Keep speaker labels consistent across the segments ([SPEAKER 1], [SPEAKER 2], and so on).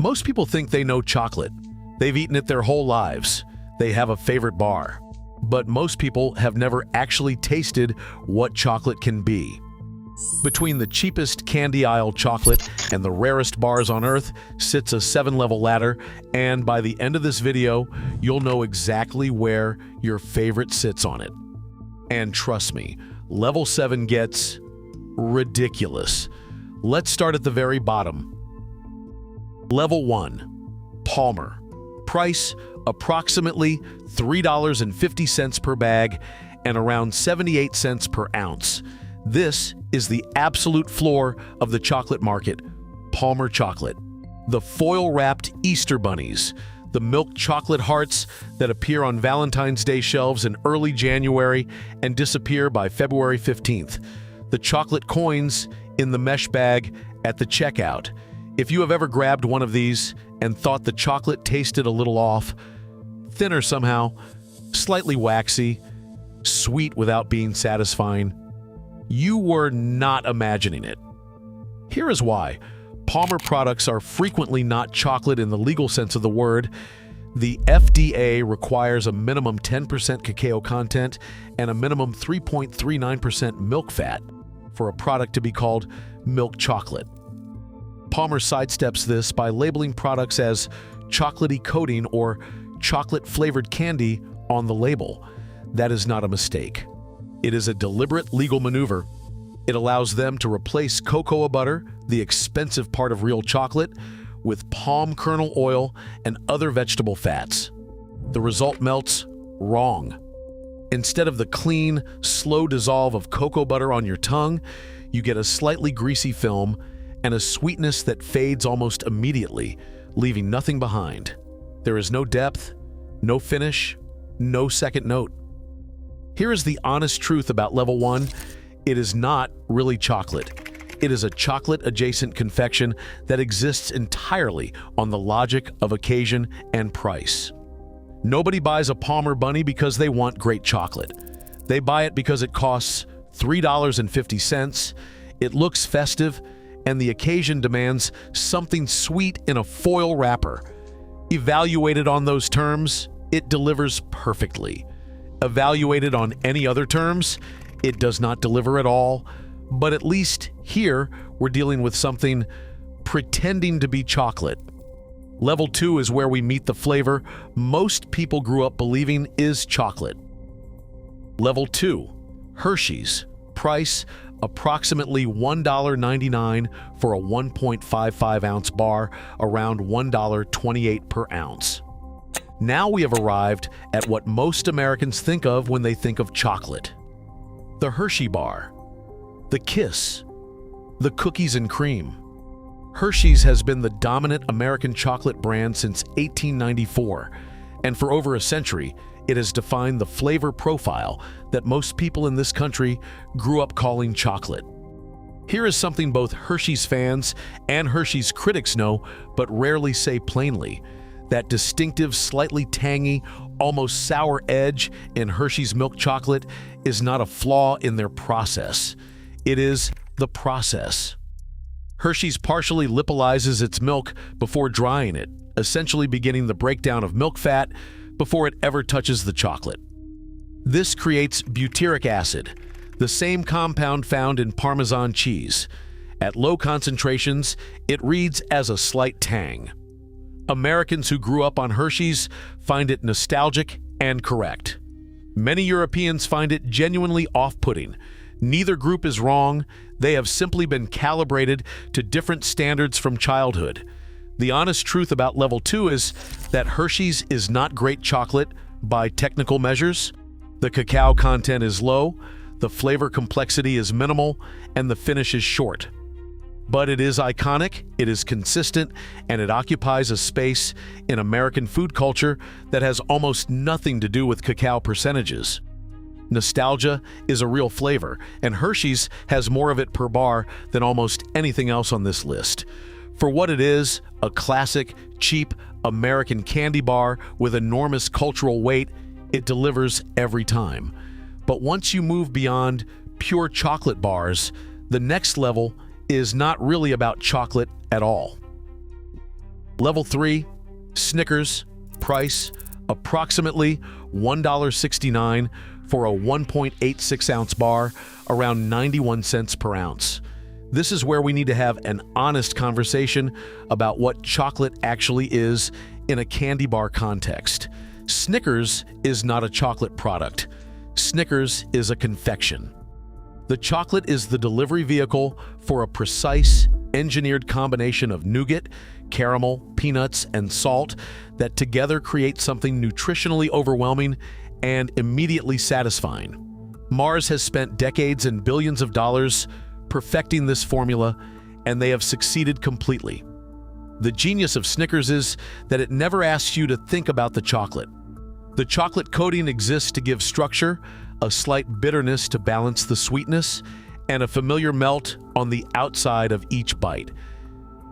[SPEAKER 1] Most people think they know chocolate. They've eaten it their whole lives. They have a favorite bar. But most people have never actually tasted what chocolate can be. Between the cheapest candy aisle chocolate and the rarest bars on earth sits a 7-level ladder, and by the end of this video, you'll know exactly where your favorite sits on it. And trust me, level 7 gets ridiculous. Let's start at the very bottom. Level 1, Palmer. Price, approximately $3.50 per bag and around 78 cents per ounce. This is the absolute floor of the chocolate market, Palmer chocolate. The foil-wrapped Easter bunnies, the milk chocolate hearts that appear on Valentine's Day shelves in early January and disappear by February 15th. The chocolate coins in the mesh bag at the checkout. If you have ever grabbed one of these and thought the chocolate tasted a little off, thinner somehow, slightly waxy, sweet without being satisfying, you were not imagining it. Here is why. Palmer products are frequently not chocolate in the legal sense of the word. The FDA requires a minimum 10% cacao content and a minimum 3.39% milk fat for a product to be called milk chocolate. Palmer sidesteps this by labeling products as chocolatey coating or chocolate-flavored candy on the label. That is not a mistake. It is a deliberate legal maneuver. It allows them to replace cocoa butter, the expensive part of real chocolate, with palm kernel oil and other vegetable fats. The result melts wrong. Instead of the clean, slow dissolve of cocoa butter on your tongue, you get a slightly greasy film and a sweetness that fades almost immediately, leaving nothing behind. There is no depth, no finish, no second note. Here is the honest truth about level 1. It is not really chocolate. It is a chocolate-adjacent confection that exists entirely on the logic of occasion and price. Nobody buys a Palmer bunny because they want great chocolate. They buy it because it costs $3.50, it looks festive, and the occasion demands something sweet in a foil wrapper. Evaluated on those terms, it delivers perfectly. Evaluated on any other terms, it does not deliver at all, but at least here we're dealing with something pretending to be chocolate. Level 2 is where we meet the flavor most people grew up believing is chocolate. Level 2, Hershey's. Price, approximately $1.99 for a 1.55-ounce bar, around $1.28 per ounce. Now we have arrived at what most Americans think of when they think of chocolate. The Hershey bar, the Kiss, the cookies and cream. Hershey's has been the dominant American chocolate brand since 1894, and for over a century, it has defined the flavor profile that most people in this country grew up calling chocolate. Here is something both Hershey's fans and Hershey's critics know, but rarely say plainly. That distinctive, slightly tangy, almost sour edge in Hershey's milk chocolate is not a flaw in their process. It is the process. Hershey's partially lipolyzes its milk before drying it, essentially beginning the breakdown of milk fat before it ever touches the chocolate. This creates butyric acid, the same compound found in Parmesan cheese. At low concentrations, it reads as a slight tang. Americans who grew up on Hershey's find it nostalgic and correct. Many Europeans find it genuinely off-putting. Neither group is wrong. They have simply been calibrated to different standards from childhood. The honest truth about level 2 is that Hershey's is not great chocolate by technical measures. The cacao content is low, the flavor complexity is minimal, and the finish is short. But it is iconic, it is consistent, and it occupies a space in American food culture that has almost nothing to do with cacao percentages. Nostalgia is a real flavor, and Hershey's has more of it per bar than almost anything else on this list. For what it is, a classic, cheap American candy bar with enormous cultural weight, it delivers every time. But once you move beyond pure chocolate bars, the next level is not really about chocolate at all. Level 3, Snickers, price approximately $1.69 for a 1.86 ounce bar, around 91 cents per ounce. This is where we need to have an honest conversation about what chocolate actually is in a candy bar context. Snickers is not a chocolate product. Snickers is a confection. The chocolate is the delivery vehicle for a precise, engineered combination of nougat, caramel, peanuts, and salt that together create something nutritionally overwhelming and immediately satisfying. Mars has spent decades and billions of dollars perfecting this formula, and they have succeeded completely. The genius of Snickers is that it never asks you to think about the chocolate. The chocolate coating exists to give structure, a slight bitterness to balance the sweetness, and a familiar melt on the outside of each bite.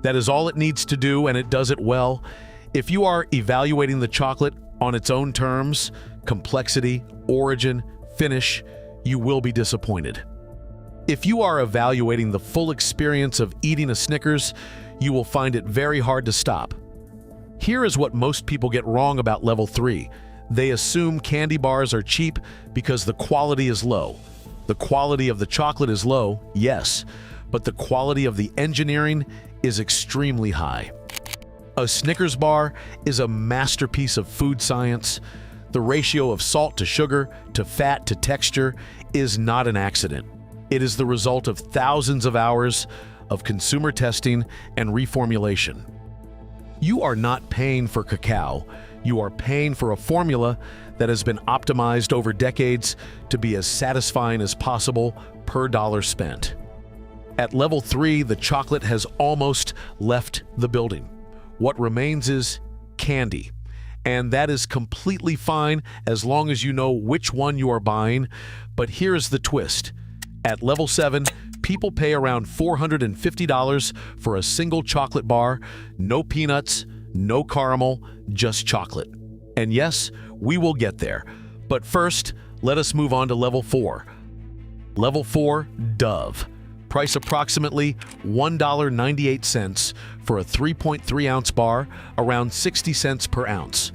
[SPEAKER 1] That is all it needs to do, and it does it well. If you are evaluating the chocolate on its own terms, complexity, origin, finish, you will be disappointed. If you are evaluating the full experience of eating a Snickers, you will find it very hard to stop. Here is what most people get wrong about Level 3. They assume candy bars are cheap because the quality is low. The quality of the chocolate is low, yes, but the quality of the engineering is extremely high. A Snickers bar is a masterpiece of food science. The ratio of salt to sugar, to fat to texture is not an accident. It is the result of thousands of hours of consumer testing and reformulation. You are not paying for cacao. You are paying for a formula that has been optimized over decades to be as satisfying as possible per dollar spent. At Level 3, the chocolate has almost left the building. What remains is candy, and that is completely fine as long as you know which one you are buying. But here's the twist. At Level 7, people pay around $450 for a single chocolate bar, no peanuts, no caramel, just chocolate. And yes, we will get there. But first, let us move on to Level 4. Level 4, Dove. Price approximately $1.98 for a 3.3 ounce bar, around 60 cents per ounce.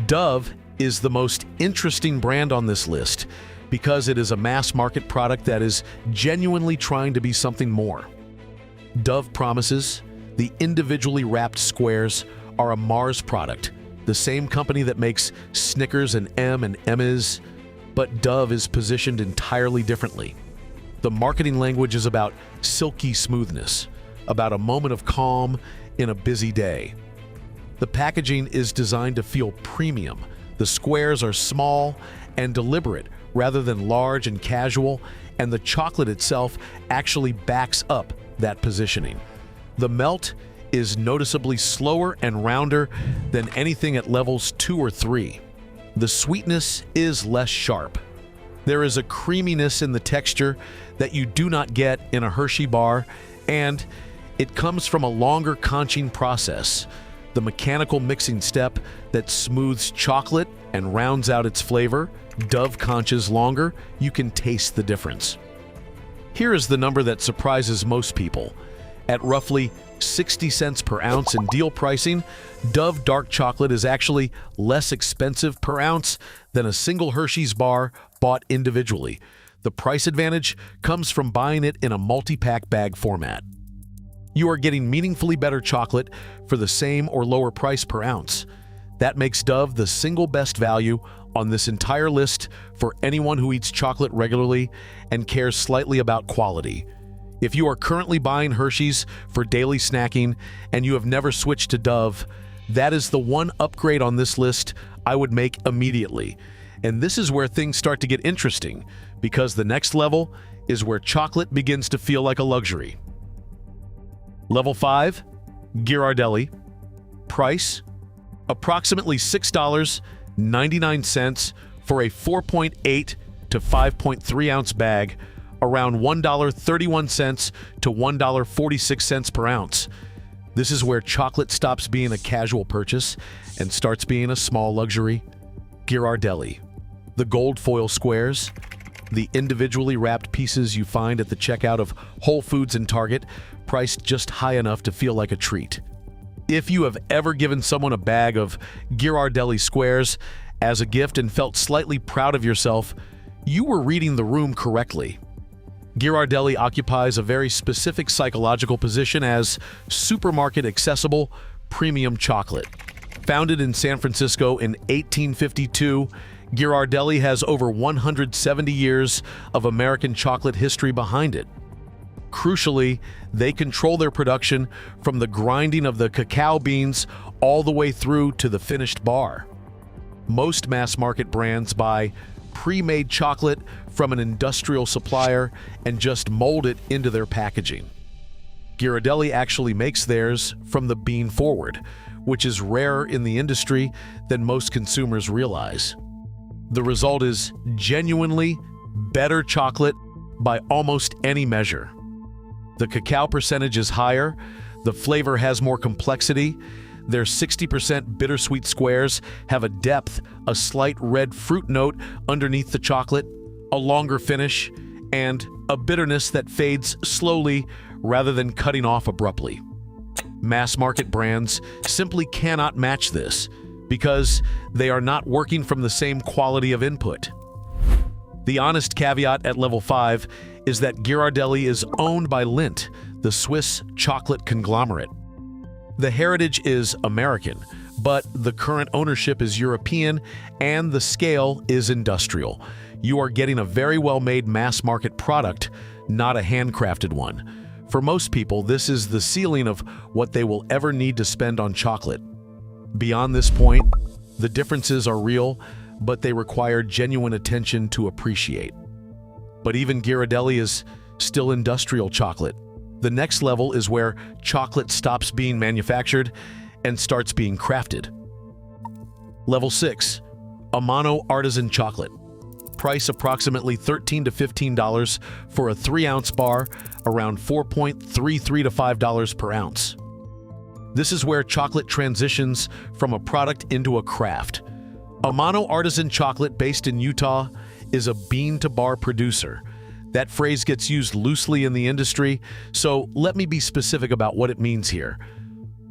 [SPEAKER 1] Dove is the most interesting brand on this list because it is a mass market product that is genuinely trying to be something more. Dove promises the individually wrapped squares are a Mars product, the same company that makes Snickers and M&M's, but Dove is positioned entirely differently. The marketing language is about silky smoothness, about a moment of calm in a busy day. The packaging is designed to feel premium. The squares are small and deliberate rather than large and casual, and the chocolate itself actually backs up that positioning. The melt is noticeably slower and rounder than anything at levels 2 or 3. The sweetness is less sharp. There is a creaminess in the texture that you do not get in a Hershey bar, and it comes from a longer conching process, the mechanical mixing step that smooths chocolate and rounds out its flavor. Dove conches longer, you can taste the difference. Here is the number that surprises most people. At roughly 60 cents per ounce in deal pricing, Dove dark chocolate is actually less expensive per ounce than a single Hershey's bar bought individually. The price advantage comes from buying it in a multi-pack bag format. You are getting meaningfully better chocolate for the same or lower price per ounce. That makes Dove the single best value on this entire list for anyone who eats chocolate regularly and cares slightly about quality. If you are currently buying Hershey's for daily snacking and you have never switched to Dove, that is the one upgrade on this list I would make immediately. And this is where things start to get interesting, because the next level is where chocolate begins to feel like a luxury. Level 5, Ghirardelli. Price, approximately $6.99 for a 4.8 to 5.3 ounce bag, around $1.31 to $1.46 per ounce. This is where chocolate stops being a casual purchase and starts being a small luxury. Ghirardelli. The gold foil squares, the individually wrapped pieces you find at the checkout of Whole Foods and Target, priced just high enough to feel like a treat. If you have ever given someone a bag of Ghirardelli squares as a gift and felt slightly proud of yourself, you were reading the room correctly. Ghirardelli occupies a very specific psychological position as supermarket accessible premium chocolate. Founded in San Francisco in 1852, Ghirardelli has over 170 years of American chocolate history behind it. Crucially, they control their production from the grinding of the cacao beans all the way through to the finished bar. Most mass-market brands buy pre-made chocolate from an industrial supplier and just mold it into their packaging. Ghirardelli actually makes theirs from the bean forward, which is rarer in the industry than most consumers realize. The result is genuinely better chocolate by almost any measure. The cacao percentage is higher, the flavor has more complexity, their 60% bittersweet squares have a depth, a slight red fruit note underneath the chocolate, a longer finish, and a bitterness that fades slowly rather than cutting off abruptly. Mass-market brands simply cannot match this because they are not working from the same quality of input. The honest caveat at level 5 is that Ghirardelli is owned by Lindt, the Swiss chocolate conglomerate. The heritage is American, but the current ownership is European and the scale is industrial. You are getting a very well-made mass-market product, not a handcrafted one. For most people, this is the ceiling of what they will ever need to spend on chocolate. Beyond this point, the differences are real, but they require genuine attention to appreciate. But even Ghirardelli is still industrial chocolate. The next level is where chocolate stops being manufactured and starts being crafted. Level 6. Amano Artisan Chocolate. Price approximately $13 to $15 for a 3-ounce bar, around $4.33 to $5 per ounce. This is where chocolate transitions from a product into a craft. Amano Artisan Chocolate, based in Utah, is a bean-to-bar producer. That phrase gets used loosely in the industry, so let me be specific about what it means here.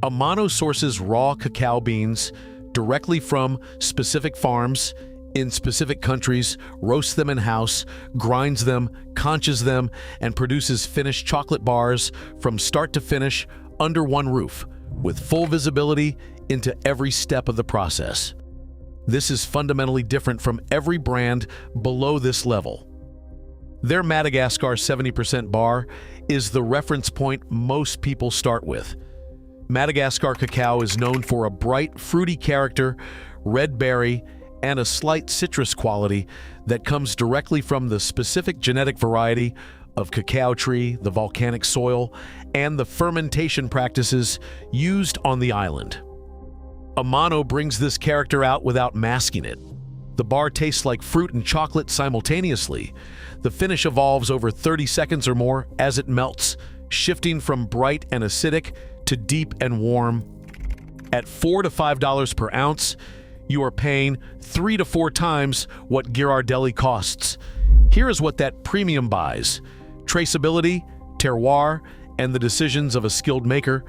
[SPEAKER 1] Amano sources raw cacao beans directly from specific farms in specific countries, roasts them in-house, grinds them, conches them, and produces finished chocolate bars from start to finish under one roof, with full visibility into every step of the process. This is fundamentally different from every brand below this level. Their Madagascar 70% bar is the reference point most people start with. Madagascar cacao is known for a bright, fruity character, red berry, and a slight citrus quality that comes directly from the specific genetic variety of cacao tree, the volcanic soil, and the fermentation practices used on the island. Amano brings this character out without masking it. The bar tastes like fruit and chocolate simultaneously. The finish evolves over 30 seconds or more as it melts, shifting from bright and acidic to deep and warm. At $4 to $5 per ounce, you are paying 3 to 4 times what Ghirardelli costs. Here is what that premium buys: traceability, terroir, and the decisions of a skilled maker.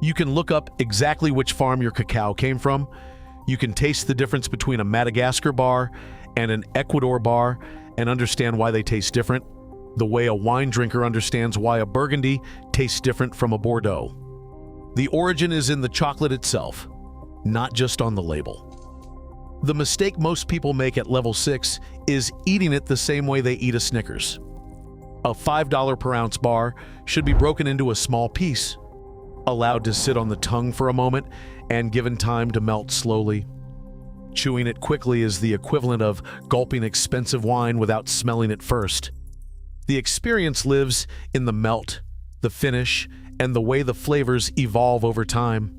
[SPEAKER 1] You can look up exactly which farm your cacao came from. You can taste the difference between a Madagascar bar and an Ecuador bar and understand why they taste different, the way a wine drinker understands why a Burgundy tastes different from a Bordeaux. The origin is in the chocolate itself, not just on the label. The mistake most people make at level 6 is eating it the same way they eat a Snickers. A $5 per ounce bar should be broken into a small piece, allowed to sit on the tongue for a moment, and given time to melt slowly. Chewing it quickly is the equivalent of gulping expensive wine without smelling it first. The experience lives in the melt, the finish, and the way the flavors evolve over time.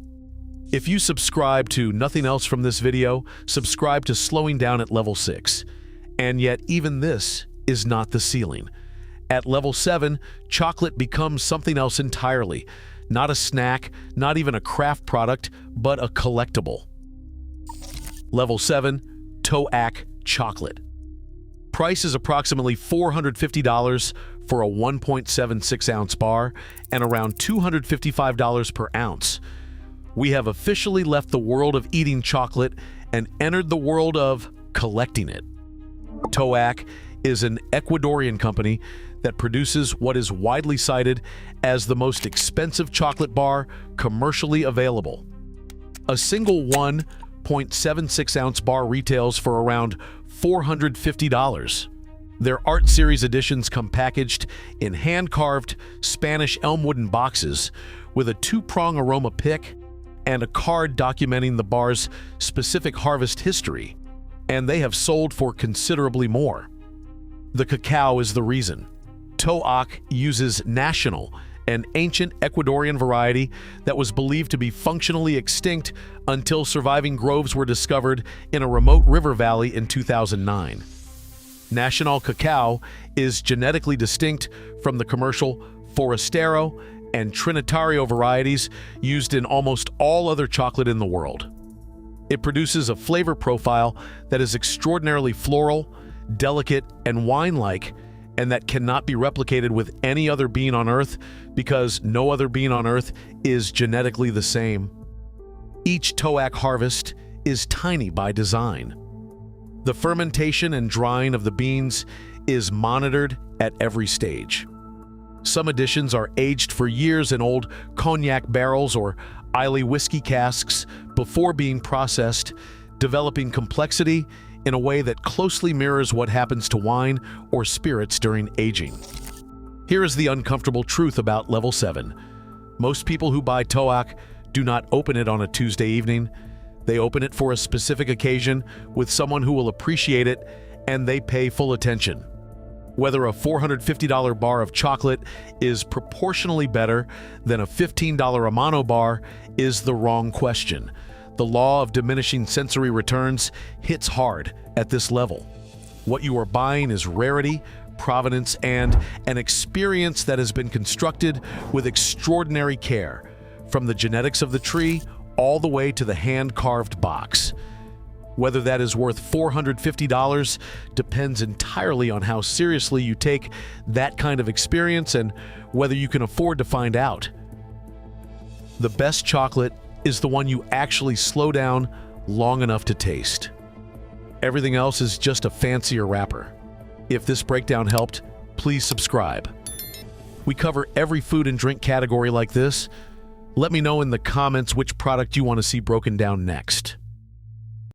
[SPEAKER 1] If you subscribe to nothing else from this video, subscribe to Slowing Down at level 6. And yet even this is not the ceiling. At level 7, chocolate becomes something else entirely. Not a snack, not even a craft product, but a collectible. Level 7, Toac Chocolate. Price is approximately $450 for a 1.76 ounce bar and around $255 per ounce. We have officially left the world of eating chocolate and entered the world of collecting it. Toac is an Ecuadorian company that produces what is widely cited as the most expensive chocolate bar commercially available. A single 1.76-ounce bar retails for around $450. Their Art Series editions come packaged in hand-carved Spanish elm wooden boxes with a two-prong aroma pick and a card documenting the bar's specific harvest history, and they have sold for considerably more. The cacao is the reason. Toac uses National, an ancient Ecuadorian variety that was believed to be functionally extinct until surviving groves were discovered in a remote river valley in 2009. National cacao is genetically distinct from the commercial Forastero and Trinitario varieties used in almost all other chocolate in the world. It produces a flavor profile that is extraordinarily floral, delicate, and wine-like, and that cannot be replicated with any other bean on Earth because no other bean on Earth is genetically the same. Each Toac harvest is tiny by design. The fermentation and drying of the beans is monitored at every stage. Some editions are aged for years in old cognac barrels or Islay whiskey casks before being processed, developing complexity in a way that closely mirrors what happens to wine or spirits during aging. Here is the uncomfortable truth about Level 7. Most people who buy Toac do not open it on a Tuesday evening. They open it for a specific occasion with someone who will appreciate it, and they pay full attention. Whether a $450 bar of chocolate is proportionally better than a $15 Amano bar is the wrong question. The law of diminishing sensory returns hits hard at this level. What you are buying is rarity, provenance, and an experience that has been constructed with extraordinary care, from the genetics of the tree all the way to the hand-carved box. Whether that is worth $450 depends entirely on how seriously you take that kind of experience and whether you can afford to find out. The best chocolate is the one you actually slow down long enough to taste. Everything else is just a fancier wrapper. If this breakdown helped, please subscribe. We cover every food and drink category like this. Let me know in the comments which product you want to see broken down next.